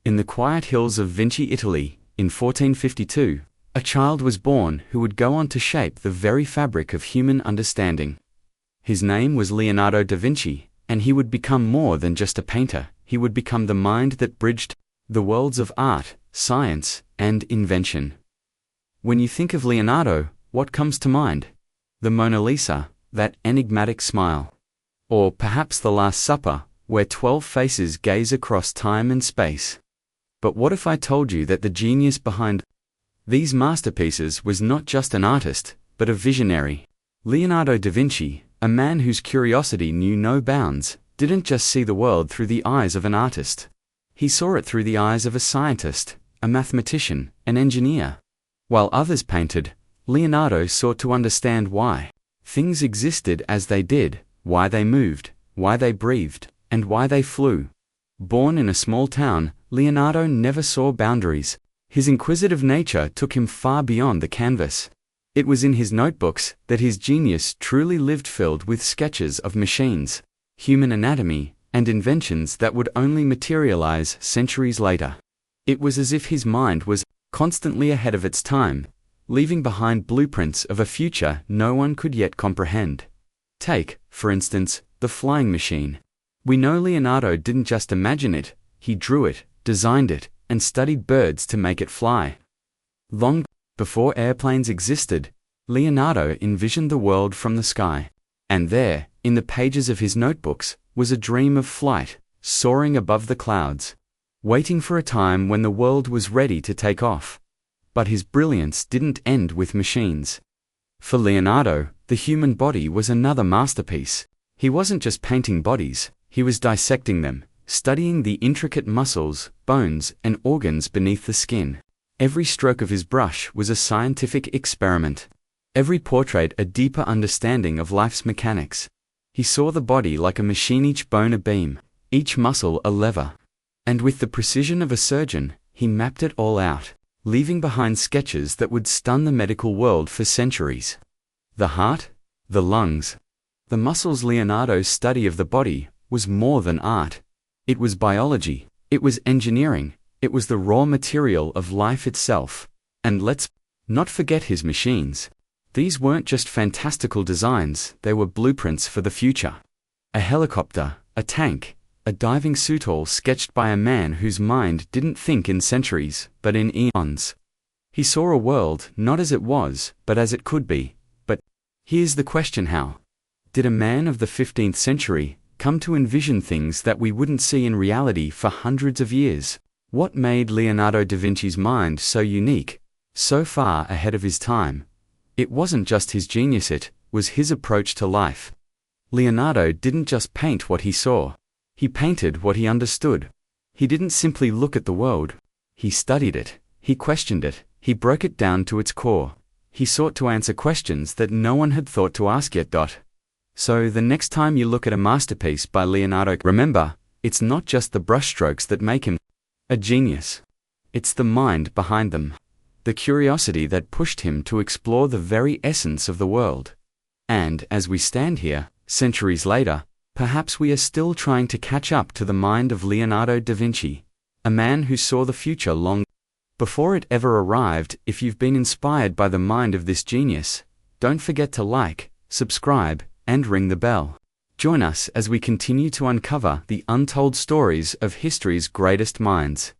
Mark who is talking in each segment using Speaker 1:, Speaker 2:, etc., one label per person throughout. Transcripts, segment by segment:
Speaker 1: In the quiet hills of Vinci, Italy, in 1452, a child was born who would go on to shape the very fabric of human understanding. His name was Leonardo da Vinci, and he would become more than just a painter. He would become the mind that bridged the worlds of art, science, and invention. When you think of Leonardo, what comes to mind? The Mona Lisa, that enigmatic smile. Or perhaps the Last Supper, where 12 faces gaze across time and space. But what if I told you that the genius behind these masterpieces was not just an artist, but a visionary? Leonardo da Vinci, a man whose curiosity knew no bounds, didn't just see the world through the eyes of an artist. He saw it through the eyes of a scientist, a mathematician, an engineer. While others painted, Leonardo sought to understand why things existed as they did, why they moved, why they breathed, and why they flew. Born in a small town, Leonardo never saw boundaries. His inquisitive nature took him far beyond the canvas. It was in his notebooks that his genius truly lived, filled with sketches of machines, human anatomy, and inventions that would only materialize centuries later. It was as if his mind was constantly ahead of its time, leaving behind blueprints of a future no one could yet comprehend. Take, for instance, the flying machine. We know Leonardo didn't just imagine it, he drew it, designed it, and studied birds to make it fly. Long before airplanes existed, Leonardo envisioned the world from the sky. And there, in the pages of his notebooks, was a dream of flight, soaring above the clouds, waiting for a time when the world was ready to take off. But his brilliance didn't end with machines. For Leonardo, the human body was another masterpiece. He wasn't just painting bodies, he was dissecting them, studying the intricate muscles, bones, and organs beneath the skin. Every stroke of his brush was a scientific experiment. Every portrait a deeper understanding of life's mechanics. He saw the body like a machine, each bone a beam, each muscle a lever. And with the precision of a surgeon, he mapped it all out, leaving behind sketches that would stun the medical world for centuries. The heart, the lungs, the muscles. Leonardo's study of the body was more than art. It was biology, it was engineering, it was the raw material of life itself. And let's not forget his machines. These weren't just fantastical designs, they were blueprints for the future. A helicopter, a tank, a diving suit, all sketched by a man whose mind didn't think in centuries, but in eons. He saw a world not as it was, but as it could be. But here's the question: how did a man of the 15th century come to envision things that we wouldn't see in reality for hundreds of years? What made Leonardo da Vinci's mind so unique, so far ahead of his time? It wasn't just his genius, it was his approach to life. Leonardo didn't just paint what he saw. He painted what he understood. He didn't simply look at the world. He studied it, he questioned it, he broke it down to its core. He sought to answer questions that no one had thought to ask yet. So the next time you look at a masterpiece by Leonardo, remember, it's not just the brushstrokes that make him a genius. It's the mind behind them. The curiosity that pushed him to explore the very essence of the world. And as we stand here, centuries later, perhaps we are still trying to catch up to the mind of Leonardo da Vinci, a man who saw the future long before it ever arrived. If you've been inspired by the mind of this genius, don't forget to like, subscribe, and ring the bell. Join us as we continue to uncover the untold stories of history's greatest minds.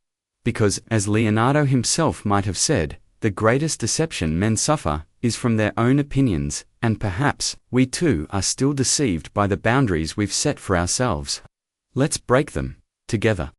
Speaker 1: Because, as Leonardo himself might have said, the greatest deception men suffer is from their own opinions, and perhaps we too are still deceived by the boundaries we've set for ourselves. Let's break them together.